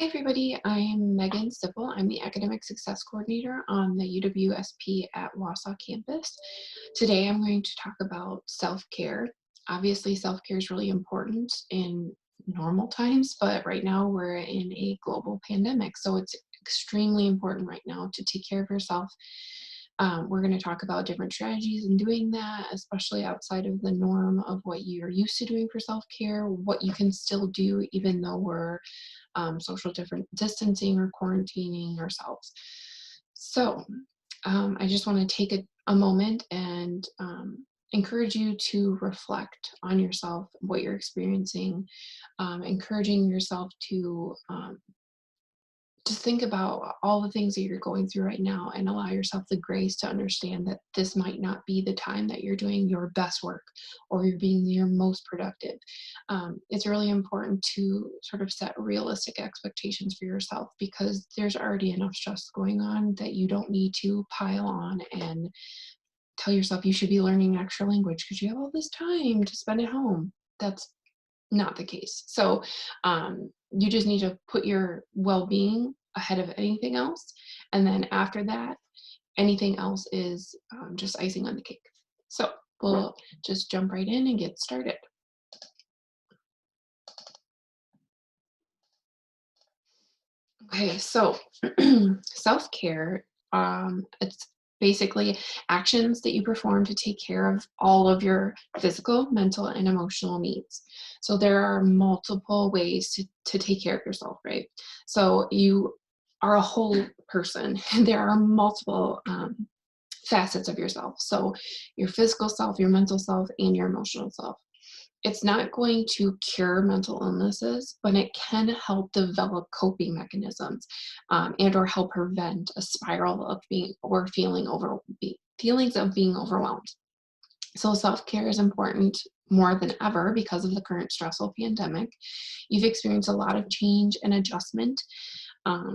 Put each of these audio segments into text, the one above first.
Hi everybody, I'm Megan Sippel. I'm the Academic Success Coordinator on the UWSP at Wausau campus. Today I'm going to talk about self-care. Obviously self-care is really important in normal times, but right now we're in a global pandemic, so it's extremely important right now to take care of yourself. We're going to talk about different strategies in doing that, especially outside of the norm of what you're used to doing for self-care, what you can still do even though we're social different distancing or quarantining ourselves. So I just want to take a moment and encourage you to reflect on yourself, what you're experiencing, encouraging yourself to just think about all the things that you're going through right now and allow yourself the grace to understand that this might not be the time that you're doing your best work or you're being your most productive. It's really important to sort of set realistic expectations for yourself because there's already enough stress going on that you don't need to pile on and tell yourself you should be learning an extra language because you have all this time to spend at home. That's not the case. So you just need to put your well-being ahead of anything else. And then after that, anything else is just icing on the cake. So we'll just jump right in and get started. Okay, so self-care, it's basically actions that you perform to take care of all of your physical, mental, and emotional needs. So there are multiple ways to take care of yourself, right? So you are a whole person. There are multiple facets of yourself. So your physical self, your mental self, and your emotional self. It's not going to cure mental illnesses, but it can help develop coping mechanisms and or help prevent a spiral of being or feelings of being overwhelmed. So self-care is important more than ever because of the current stressful pandemic. You've experienced a lot of change and adjustment,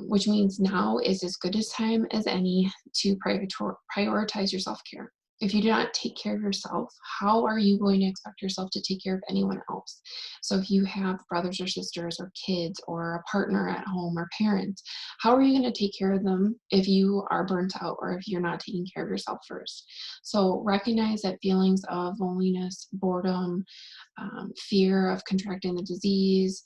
which means now is as good a time as any to prioritize your self-care. If you do not take care of yourself, how are you going to expect yourself to take care of anyone else? So if you have brothers or sisters or kids or a partner at home or parents, how are you going to take care of them if you are burnt out or if you're not taking care of yourself first? So recognize that feelings of loneliness, boredom, fear of contracting the disease,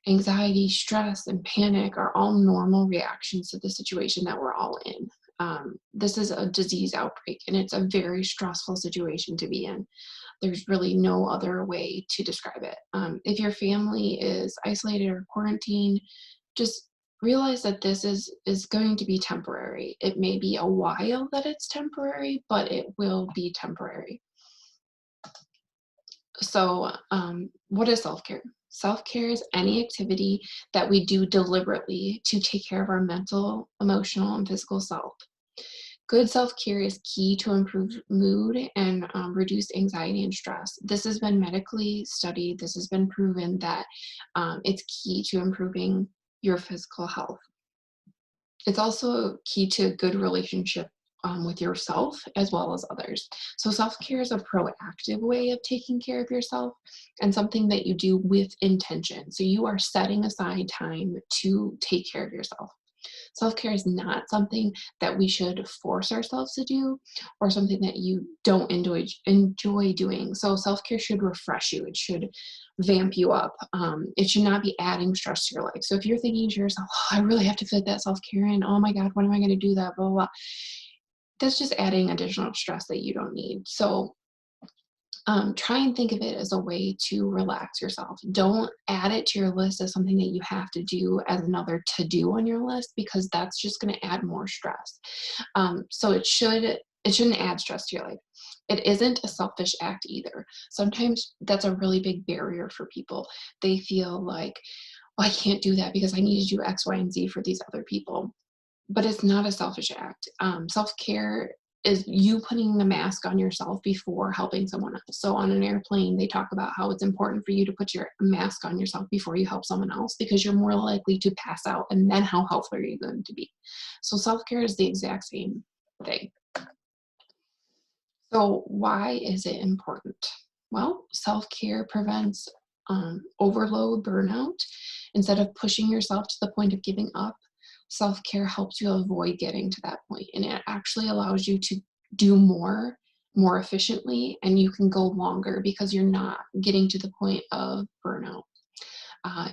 anxiety, stress, and panic are all normal reactions to the situation that we're all in. This is a disease outbreak, and it's a very stressful situation to be in. There's really no other way to describe it. If your family is isolated or quarantined, just realize that this is going to be temporary. It may be a while that it's temporary, but it will be temporary. So what is self-care? Self-care is any activity that we do deliberately to take care of our mental, emotional, and physical self. Good self-care is key to improve mood and reduce anxiety and stress. This has been medically studied. This has been proven that it's key to improving your physical health. It's also key to a good relationship with yourself as well as others. So self-care is a proactive way of taking care of yourself and something that you do with intention. So you are setting aside time to take care of yourself. Self-care is not something that we should force ourselves to do or something that you don't enjoy doing. So self-care should refresh you. It should vamp you up. It should not be adding stress to your life. So if you're thinking to yourself, oh, I really have to fit that self-care in. Oh my God, when am I going to do that? Blah, blah, blah. That's just adding additional stress that you don't need. So try and think of it as a way to relax yourself. Don't add it to your list as something that you have to do as another to-do on your list because that's just going to add more stress. So it shouldn't add stress to your life. It isn't a selfish act either. Sometimes that's a really big barrier for people. They feel like, oh, I can't do that because I need to do X, Y, and Z for these other people. But it's not a selfish act. Self-care is you putting the mask on yourself before helping someone else. So on an airplane, they talk about how it's important for you to put your mask on yourself before you help someone else because you're more likely to pass out, and then how helpful are you going to be? So self-care is the exact same thing. So why is it important? Well, self-care prevents overload, burnout, Instead of pushing yourself to the point of giving up, self-care helps you avoid getting to that point, and it actually allows you to do more efficiently, and you can go longer because you're not getting to the point of burnout.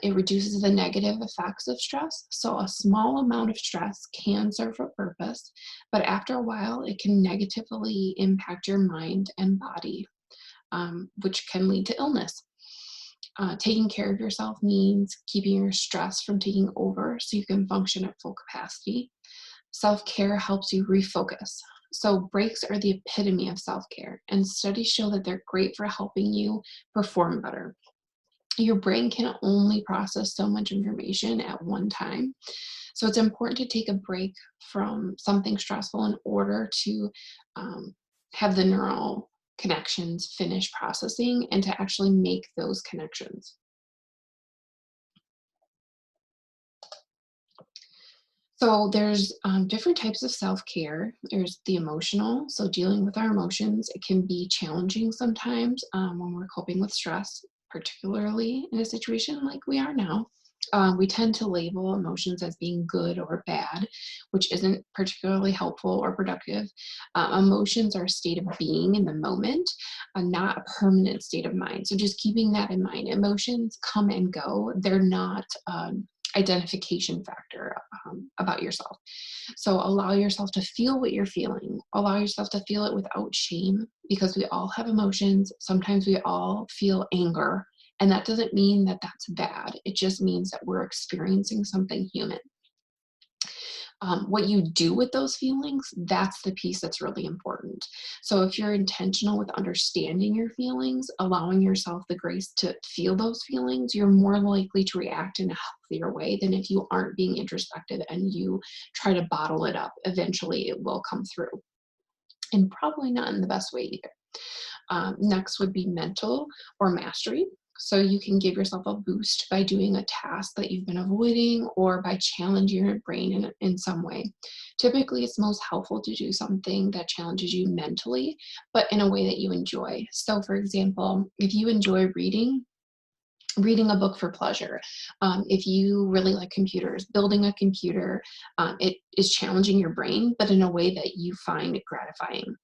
It reduces the negative effects of stress. So a small amount of stress can serve a purpose, but after a while, it can negatively impact your mind and body, which can lead to illness. Taking care of yourself means keeping your stress from taking over so you can function at full capacity. Self-care helps you refocus. So breaks are the epitome of self-care, and studies show that they're great for helping you perform better. Your brain can only process so much information at one time. So it's important to take a break from something stressful in order to have the neural connections finish processing and to actually make those connections. So there's different types of self-care. There's the emotional, so dealing with our emotions. It can be challenging sometimes when we're coping with stress, particularly in a situation like we are now. We tend to label emotions as being good or bad, which isn't particularly helpful or productive. Emotions are a state of being in the moment, not a permanent state of mind. So just keeping that in mind. Emotions come and go. They're not identification factor about yourself. So allow yourself to feel what you're feeling. Allow yourself to feel it without shame, because we all have emotions. Sometimes we all feel anger, and that doesn't mean that that's bad. It just means that we're experiencing something human. What you do with those feelings, that's the piece that's really important. So if you're intentional with understanding your feelings, allowing yourself the grace to feel those feelings, you're more likely to react in a healthier way than if you aren't being introspective and you try to bottle it up. Eventually it will come through, and probably not in the best way either. Next would be mental or mastery. So you can give yourself a boost by doing a task that you've been avoiding or by challenging your brain in some way. Typically, it's most helpful to do something that challenges you mentally, but in a way that you enjoy. So for example, if you enjoy reading a book for pleasure. If you really like computers, building a computer, it is challenging your brain, but in a way that you find gratifying.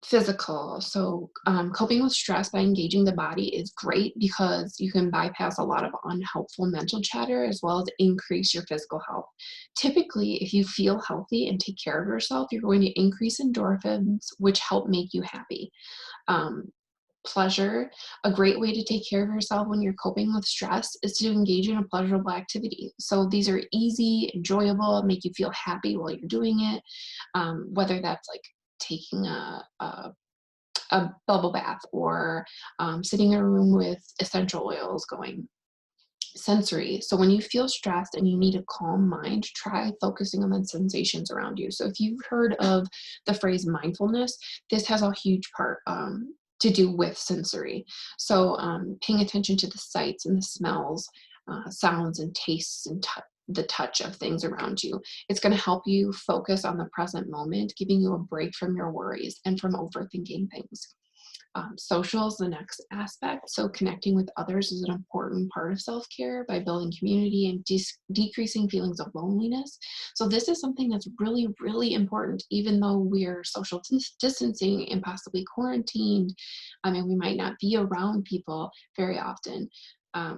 Physical. So coping with stress by engaging the body is great because you can bypass a lot of unhelpful mental chatter as well as increase your physical health. Typically, if you feel healthy and take care of yourself, you're going to increase endorphins, which help make you happy. Pleasure, a great way to take care of yourself when you're coping with stress is to engage in a pleasurable activity. So these are easy, enjoyable, make you feel happy while you're doing it, whether that's like taking a bubble bath or sitting in a room with essential oils going. Sensory. So when you feel stressed and you need a calm mind, try focusing on the sensations around you. So if you've heard of the phrase mindfulness, this has a huge part to do with sensory. So paying attention to the sights and the smells, sounds and tastes and the touch of things around you. It's going to help you focus on the present moment, giving you a break from your worries and from overthinking things. Social is the next aspect. So connecting with others is an important part of self-care by building community and decreasing feelings of loneliness. So this is something that's really, really important, even though we're social distancing and possibly quarantined. I mean, we might not be around people very often.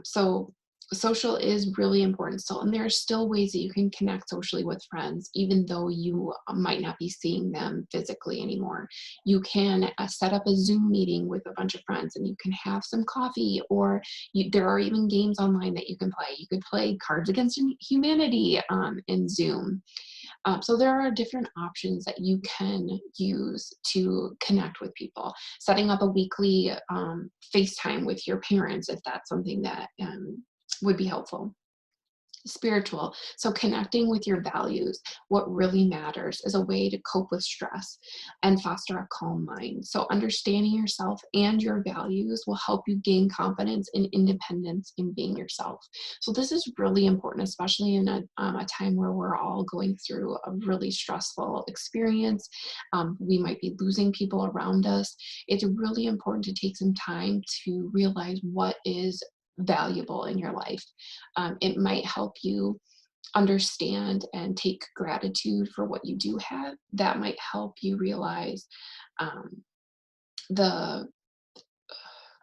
So social is really important still, and there are still ways that you can connect socially with friends, even though you might not be seeing them physically anymore. You can set up a Zoom meeting with a bunch of friends, and you can have some coffee, or there are even games online that you can play. You could play Cards Against Humanity in Zoom. So there are different options that you can use to connect with people. Setting up a weekly FaceTime with your parents, if that's something that would be helpful. Spiritual. So connecting with your values, what really matters, is a way to cope with stress and foster a calm mind. So understanding yourself and your values will help you gain confidence and independence in being yourself. So this is really important, especially in a time where we're all going through a really stressful experience. We might be losing people around us. It's really important to take some time to realize what is valuable in your life. It might help you understand and take gratitude for what you do have. That might help you realize um, the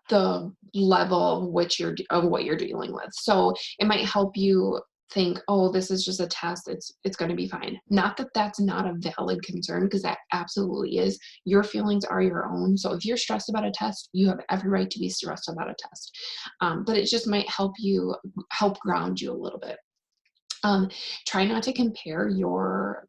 the level of which of what you're dealing with. So it might help you think, oh, this is just a test, it's going to be fine. Not that that's not a valid concern, because that absolutely is. Your feelings are your own. So if you're stressed about a test, you have every right to be stressed about a test. But it just might help ground you a little bit. Try not to compare your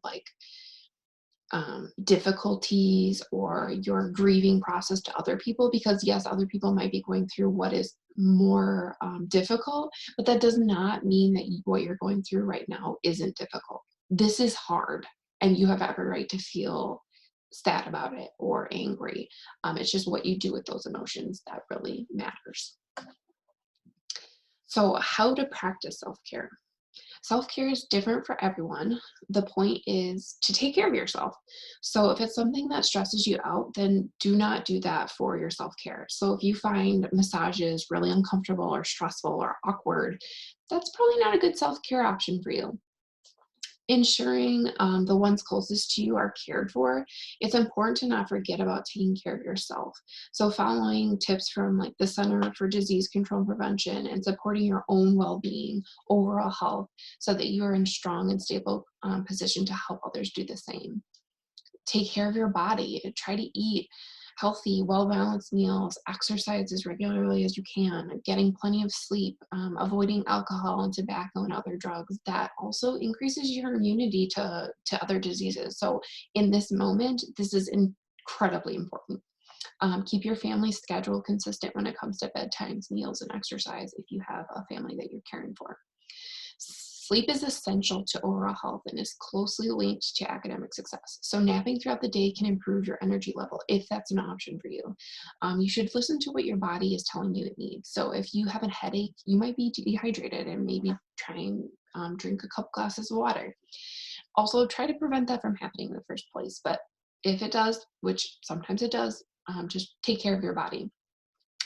difficulties or your grieving process to other people, because yes, other people might be going through what is more difficult, but that does not mean that what you're going through right now isn't difficult. This is hard, and you have every right to feel sad about it or angry. It's just what you do with those emotions that really matters. So how to practice self-care? Self-care is different for everyone. The point is to take care of yourself. So if it's something that stresses you out, then do not do that for your self-care. So if you find massages really uncomfortable or stressful or awkward, that's probably not a good self-care option for you. Ensuring the ones closest to you are cared for, it's important to not forget about taking care of yourself. So following tips from the Center for Disease Control and Prevention and supporting your own well-being, overall health, so that you are in strong and stable position to help others do the same. Take care of your body. Try to eat healthy, well-balanced meals, exercise as regularly as you can, getting plenty of sleep, avoiding alcohol and tobacco and other drugs. That also increases your immunity to other diseases. So in this moment, this is incredibly important. Keep your family schedule consistent when it comes to bedtimes, meals, and exercise if you have a family that you're caring for. Sleep is essential to overall health and is closely linked to academic success. So napping throughout the day can improve your energy level if that's an option for you. You should listen to what your body is telling you it needs. So if you have a headache, you might be dehydrated, and maybe try and drink a couple glasses of water. Also, try to prevent that from happening in the first place. But if it does, which sometimes it does, just take care of your body.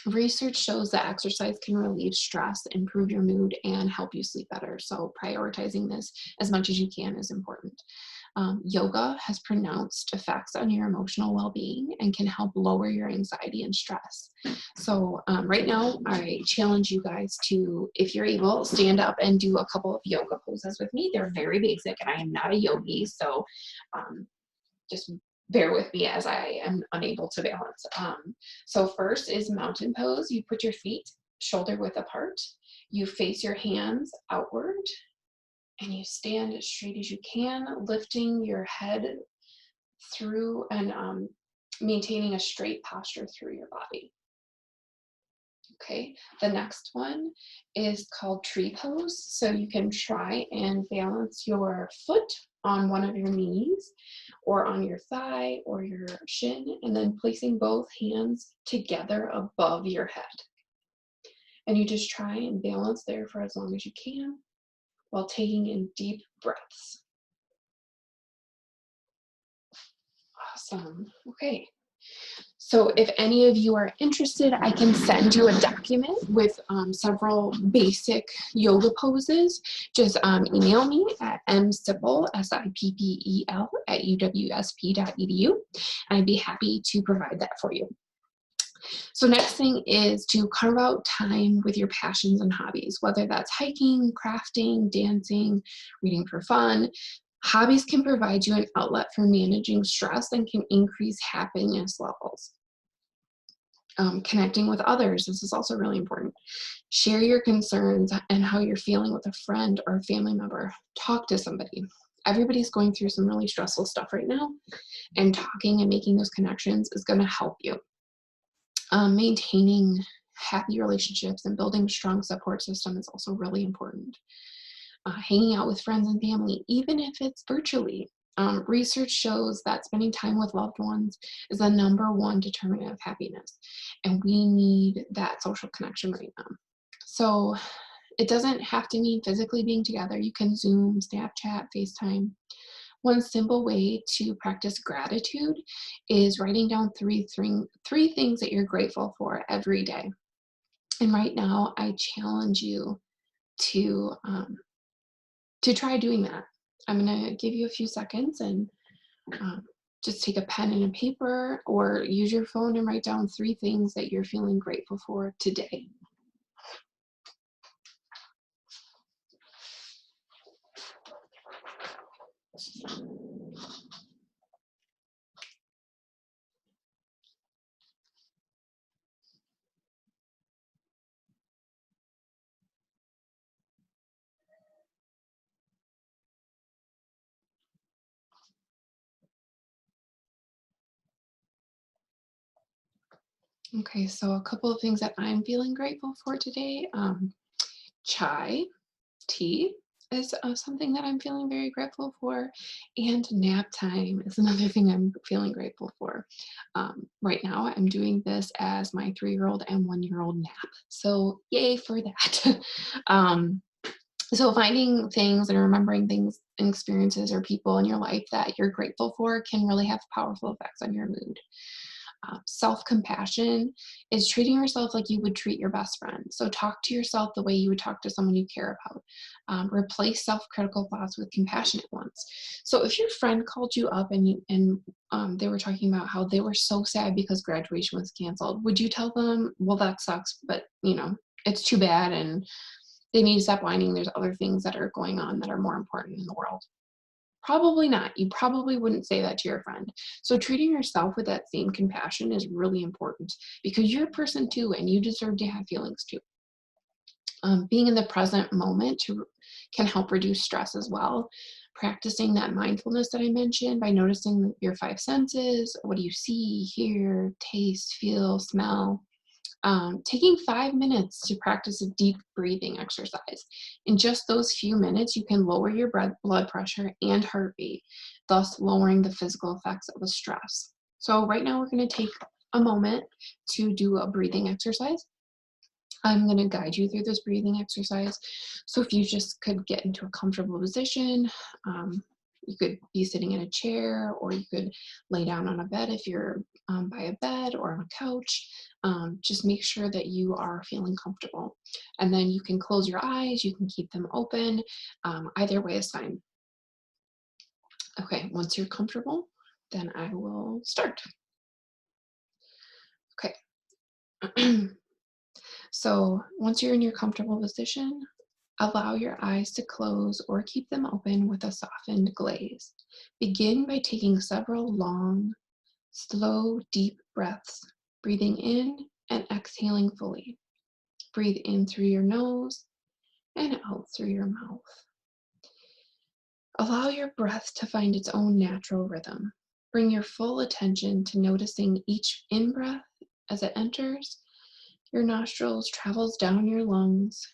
Research shows that exercise can relieve stress, improve your mood, and help you sleep better. So prioritizing this as much as you can is important. Yoga has pronounced effects on your emotional well-being and can help lower your anxiety and stress. So right now, I challenge you guys to, if you're able, stand up and do a couple of yoga poses with me. They're very basic, and I am not a yogi, so just bear with me as I am unable to balance. So first is mountain pose. You put your feet shoulder width apart. You face your hands outward, and you stand as straight as you can, lifting your head through and maintaining a straight posture through your body. Okay, the next one is called tree pose. So you can try and balance your foot on one of your knees or on your thigh or your shin, and then placing both hands together above your head. And you just try and balance there for as long as you can while taking in deep breaths. Awesome. Okay. So if any of you are interested, I can send you a document with several basic yoga poses. Just email me at msippel, sippel, at uwsp.edu, and I'd be happy to provide that for you. So next thing is to carve out time with your passions and hobbies, whether that's hiking, crafting, dancing, reading for fun. Hobbies can provide you an outlet for managing stress and can increase happiness levels. Connecting with others, this is also really important. Share your concerns and how you're feeling with a friend or a family member. Talk to somebody. Everybody's going through some really stressful stuff right now, and talking and making those connections is going to help you. Maintaining happy relationships and building a strong support system is also really important. Hanging out with friends and family, even if it's virtually. Research shows that spending time with loved ones is the #1 determinant of happiness, and we need that social connection right now. So it doesn't have to mean physically being together. You can Zoom, Snapchat, FaceTime. One simple way to practice gratitude is writing down three things that you're grateful for every day. And right now, I challenge you to try doing that. I'm gonna give you a few seconds and um, just take a pen and a paper or use your phone and write down 3 things that you're feeling grateful for today. Okay, so a couple of things that I'm feeling grateful for today. Chai, tea is something that I'm feeling very grateful for, and nap time is another thing I'm feeling grateful for. Right now, I'm doing this as my 3-year-old and 1-year-old nap, so yay for that. um, so finding things and remembering things and experiences or people in your life that you're grateful for can really have powerful effects on your mood. Self-compassion is treating yourself like you would treat your best friend. So talk to yourself the way you would talk to someone you care about. Replace self-critical thoughts with compassionate ones. So if your friend called you up and they were talking about how they were so sad because graduation was canceled, would you tell them, well, that sucks, but it's too bad and they need to stop whining. There's other things that are going on that are more important in the world? Probably not. You probably wouldn't say that to your friend. So treating yourself with that same compassion is really important because you're a person too, and you deserve to have feelings too. Being in the present moment can help reduce stress as well. Practicing that mindfulness that I mentioned by noticing your 5 senses. What do you see, hear, taste, feel, smell? Taking 5 minutes to practice a deep breathing exercise. In just those few minutes, you can lower your blood pressure and heart rate, thus lowering the physical effects of the stress. So right now we're going to take a moment to do a breathing exercise. I'm going to guide you through this breathing exercise. So if you just could get into a comfortable position, you could be sitting in a chair, or you could lay down on a bed if you're by a bed or on a couch. Just make sure that you are feeling comfortable. And then you can close your eyes, you can keep them open. Either way is fine. Okay, once you're comfortable, then I will start. Okay. So once you're in your comfortable position, allow your eyes to close or keep them open with a softened glaze. Begin by taking several long, slow, deep breaths, breathing in and exhaling fully. Breathe in through your nose and out through your mouth. Allow your breath to find its own natural rhythm. Bring your full attention to noticing each in-breath as it enters your nostrils, travels down your lungs,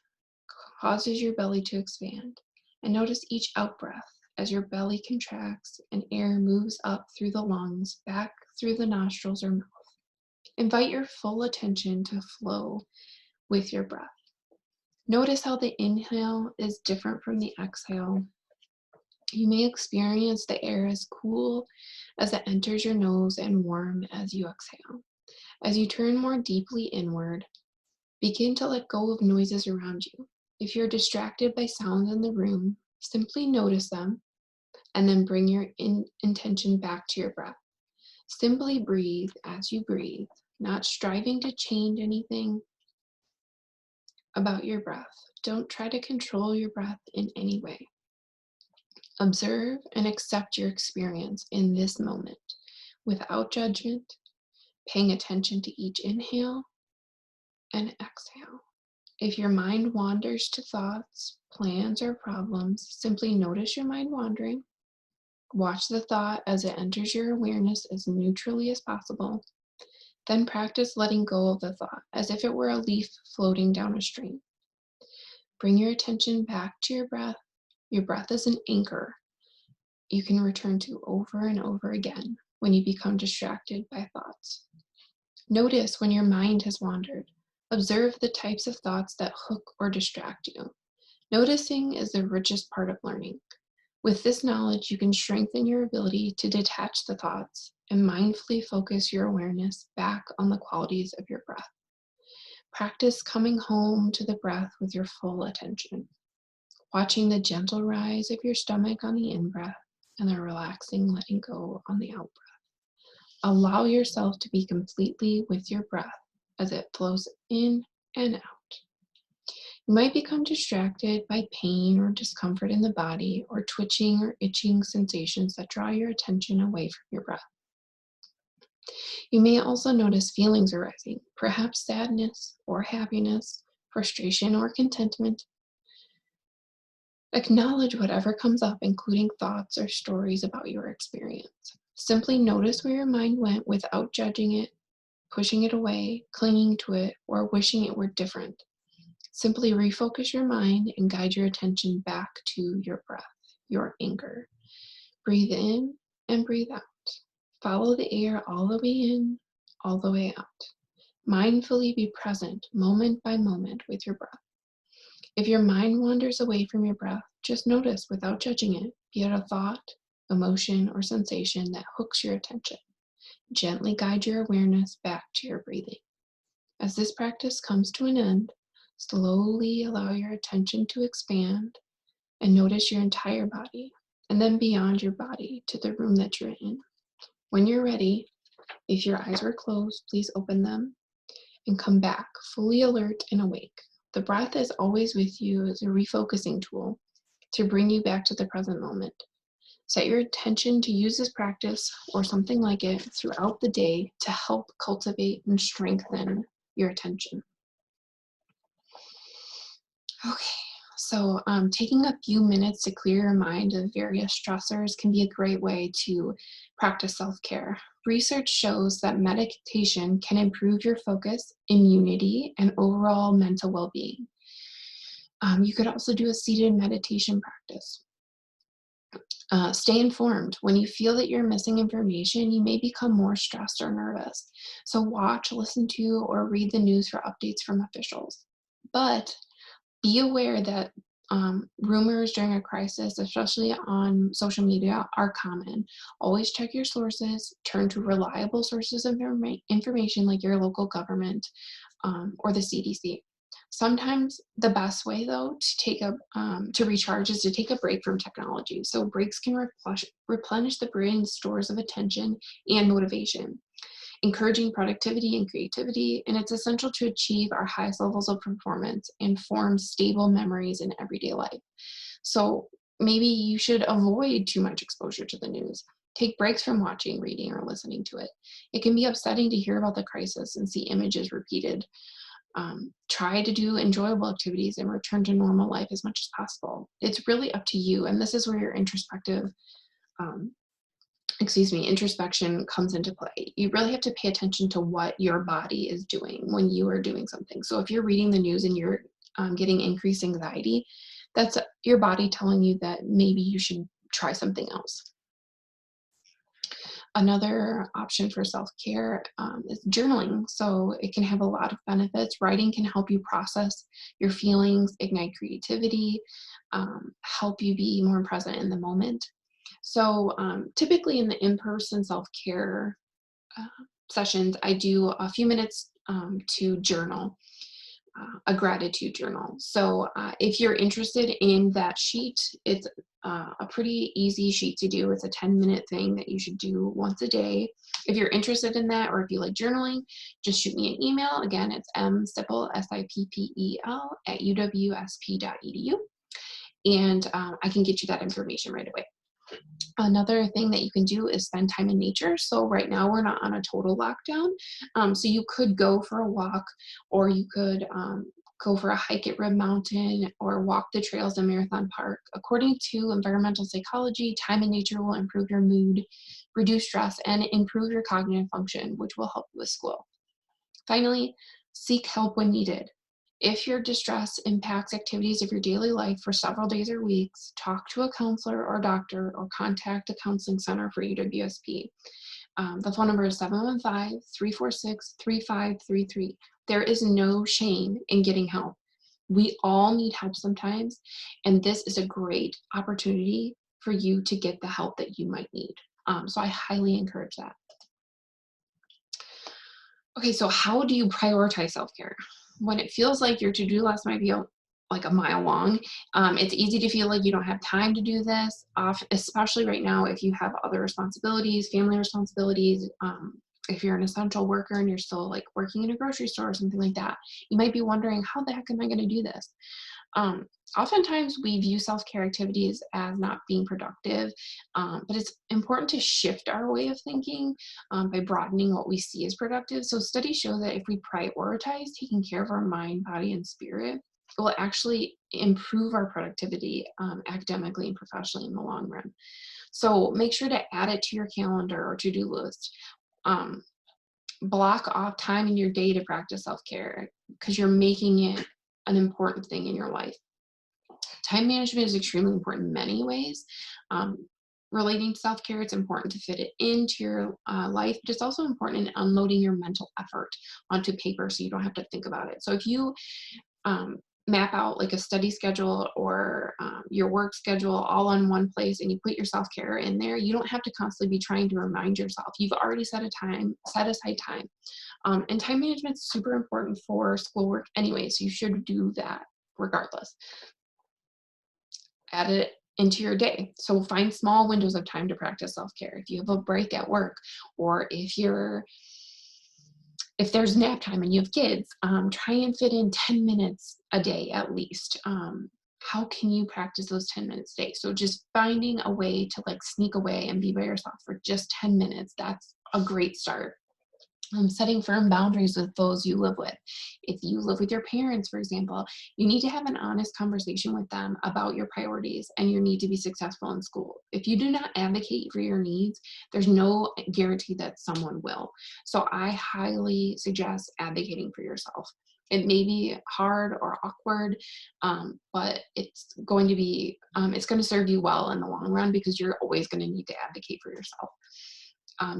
causes your belly to expand. And notice each out-breath as your belly contracts and air moves up through the lungs, back through the nostrils or mouth. Invite your full attention to flow with your breath. Notice how the inhale is different from the exhale. You may experience the air as cool as it enters your nose and warm as you exhale. As you turn more deeply inward, begin to let go of noises around you. If you're distracted by sounds in the room, simply notice them and then bring your intention back to your breath. Simply breathe as you breathe, not striving to change anything about your breath. Don't try to control your breath in any way. Observe and accept your experience in this moment without judgment, paying attention to each inhale and exhale. If your mind wanders to thoughts, plans, or problems, simply notice your mind wandering. Watch the thought as it enters your awareness as neutrally as possible. Then practice letting go of the thought as if it were a leaf floating down a stream. Bring your attention back to your breath. Your breath is an anchor you can return to over and over again when you become distracted by thoughts. Notice when your mind has wandered. Observe the types of thoughts that hook or distract you. Noticing is the richest part of learning. With this knowledge, you can strengthen your ability to detach the thoughts and mindfully focus your awareness back on the qualities of your breath. Practice coming home to the breath with your full attention, watching the gentle rise of your stomach on the in-breath and the relaxing letting go on the out-breath. Allow yourself to be completely with your breath as it flows in and out. You might become distracted by pain or discomfort in the body or twitching or itching sensations that draw your attention away from your breath. You may also notice feelings arising, perhaps sadness or happiness, frustration or contentment. Acknowledge whatever comes up, including thoughts or stories about your experience. Simply notice where your mind went without judging it, pushing it away, clinging to it, or wishing it were different. Simply refocus your mind and guide your attention back to your breath, your anchor. Breathe in and breathe out. Follow the air all the way in, all the way out. Mindfully be present moment by moment with your breath. If your mind wanders away from your breath, just notice without judging it, be it a thought, emotion, or sensation that hooks your attention. Gently guide your awareness back to your breathing. As this practice comes to an end, slowly allow your attention to expand and notice your entire body, and then beyond your body to the room that you're in. When you're ready, if your eyes were closed, please open them and come back fully alert and awake. The breath is always with you as a refocusing tool to bring you back to the present moment. Set your intention to use this practice or something like it throughout the day to help cultivate and strengthen your attention. Okay, so taking a few minutes to clear your mind of various stressors can be a great way to practice self-care. Research shows that meditation can improve your focus, immunity, and overall mental well-being. You could also do a seated meditation practice. Stay informed. When you feel that you're missing information, you may become more stressed or nervous. So watch, listen to, or read the news for updates from officials. But be aware that rumors during a crisis, especially on social media, are common. Always check your sources. Turn to reliable sources of information like your local government or the CDC. Sometimes the best way, though, to recharge is to take a break from technology. So breaks can replenish the brain's stores of attention and motivation, encouraging productivity and creativity, and it's essential to achieve our highest levels of performance and form stable memories in everyday life. So maybe you should avoid too much exposure to the news. Take breaks from watching, reading, or listening to it. It can be upsetting to hear about the crisis and see images repeated. Try to do enjoyable activities and return to normal life as much as possible. It's really up to you, and this is where your introspection comes into play. You really have to pay attention to what your body is doing when you are doing something. So if you're reading the news and you're getting increased anxiety, that's your body telling you that maybe you should try something else. Another option for self-care is journaling. So it can have a lot of benefits. Writing can help you process your feelings, ignite creativity, help you be more present in the moment. So typically in the in-person self-care sessions, I do a few minutes to journal, a gratitude journal. So if you're interested in that sheet, it's a pretty easy sheet to do. It's a 10-minute thing that you should do once a day. If you're interested in that, or if you like journaling, just shoot me an email. Again, it's msippel, Sippel, at UWSP.edu. And I can get you that information right away. Another thing that you can do is spend time in nature. So right now we're not on a total lockdown. So you could go for a walk, or you could go for a hike at Red Mountain, or walk the trails in Marathon Park. According to environmental psychology, time in nature will improve your mood, reduce stress, and improve your cognitive function, which will help you with school. Finally, seek help when needed. If your distress impacts activities of your daily life for several days or weeks, talk to a counselor or doctor, or contact a counseling center for UWSP. The phone number is 715-346-3533. There is no shame in getting help. We all need help sometimes, and this is a great opportunity for you to get the help that you might need. So I highly encourage that. Okay, so how do you prioritize self-care? when it feels like your to-do list might be like a mile long, it's easy to feel like you don't have time to do this, especially right now if you have other responsibilities, family responsibilities. If you're an essential worker and you're still like working in a grocery store or something like that, you might be wondering, how the heck am I going to do this? Um, Oftentimes we view self-care activities as not being productive, but it's important to shift our way of thinking by broadening what we see as productive. So studies show that if we prioritize taking care of our mind, body, and spirit, it will actually improve our productivity academically and professionally in the long run. So make sure to add it to your calendar or to-do list. Um, Block off time in your day to practice self-care because you're making it an important thing in your life. Time management is extremely important in many ways. Relating to self-care, it's important to fit it into your life, but it's also important in unloading your mental effort onto paper so you don't have to think about it. So if you map out like a study schedule or your work schedule all on one place and you put your self-care in there, you don't have to constantly be trying to remind yourself. You've already set aside time. And time management is super important for schoolwork anyway, so you should do that regardless. Add it into your day. So find small windows of time to practice self-care. If you have a break at work, or if there's nap time and you have kids, try and fit in 10 minutes a day at least. How can you practice those 10 minutes a day? So just finding a way to like sneak away and be by yourself for just 10 minutes, that's a great start. Setting firm boundaries with those you live with. If you live with your parents, for example, you need to have an honest conversation with them about your priorities and your need to be successful in school. If you do not advocate for your needs, there's no guarantee that someone will. So I highly suggest advocating for yourself. It may be hard or awkward, but it's going to serve you well in the long run because you're always going to need to advocate for yourself.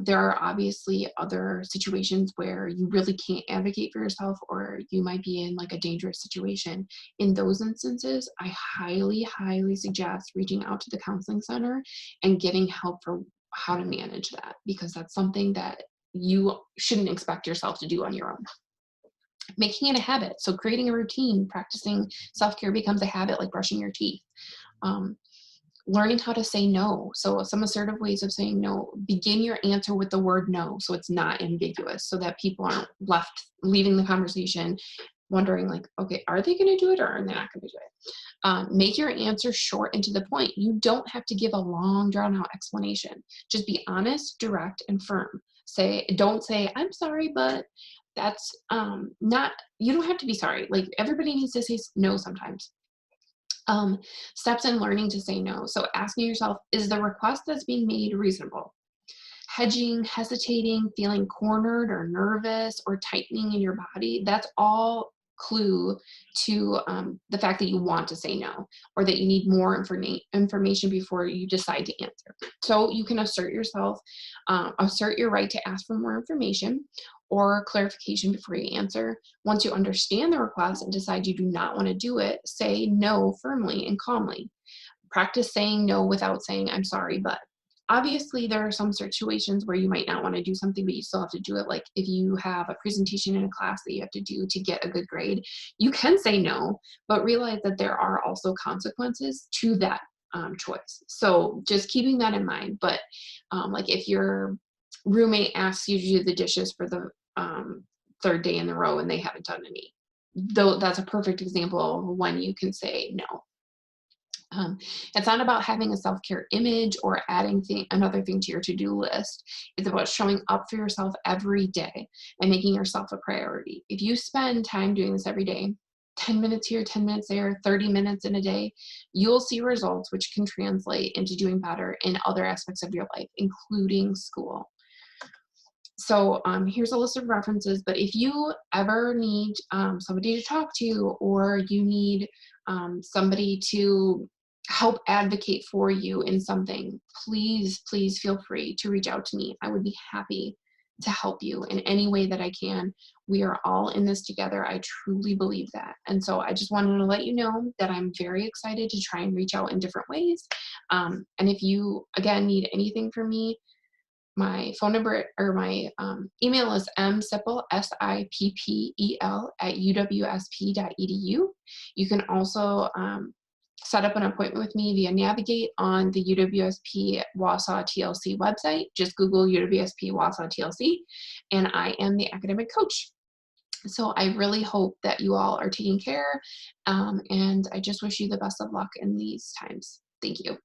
There are obviously other situations where you really can't advocate for yourself, or you might be in like a dangerous situation. In those instances, I highly, highly suggest reaching out to the counseling center and getting help for how to manage that, because that's something that you shouldn't expect yourself to do on your own. Making it a habit. So creating a routine, practicing self-care becomes a habit like brushing your teeth. Learning how to say no. So some assertive ways of saying no. Begin your answer with the word no, so it's not ambiguous, so that people aren't leaving the conversation wondering like, okay, are they going to do it or are they not going to do it? Make your answer short and to the point. You don't have to give a long, drawn-out explanation. Just be honest, direct, and firm. Don't say, I'm sorry, but that's not, you don't have to be sorry. Like everybody needs to say no sometimes. Steps in learning to say no. So asking yourself, is the request that's being made reasonable? Hedging, hesitating, feeling cornered or nervous or tightening in your body, that's all clue to the fact that you want to say no, or that you need more information before you decide to answer. So you can assert your right to ask for more information or clarification before you answer. Once you understand the request and decide you do not want to do it, say no firmly and calmly. Practice saying no without saying, I'm sorry, but. Obviously, there are some situations where you might not want to do something, but you still have to do it. Like if you have a presentation in a class that you have to do to get a good grade, you can say no, but realize that there are also consequences to that choice. So just keeping that in mind. But like if your roommate asks you to do the dishes for the third day in a row and they haven't done any, though that's a perfect example of when you can say no. It's not about having a self-care image or adding another thing to your to-do list. It's about showing up for yourself every day and making yourself a priority. If you spend time doing this every day, 10 minutes here, 10 minutes there, 30 minutes in a day, you'll see results which can translate into doing better in other aspects of your life, including school. So here's a list of references, but if you ever need somebody to talk to, or you need somebody to help advocate for you in something, please feel free to reach out to me. I would be happy to help you in any way that I can. We are all in this together. I truly believe that. And so I just wanted to let you know that I'm very excited to try and reach out in different ways. And if you, again, need anything from me, my phone number or my email is msippel, sippel @uwsp.edu. You can also set up an appointment with me via Navigate on the UWSP Wausau TLC website. Just Google UWSP Wausau TLC, and I am the academic coach. So I really hope that you all are taking care, and I just wish you the best of luck in these times. Thank you.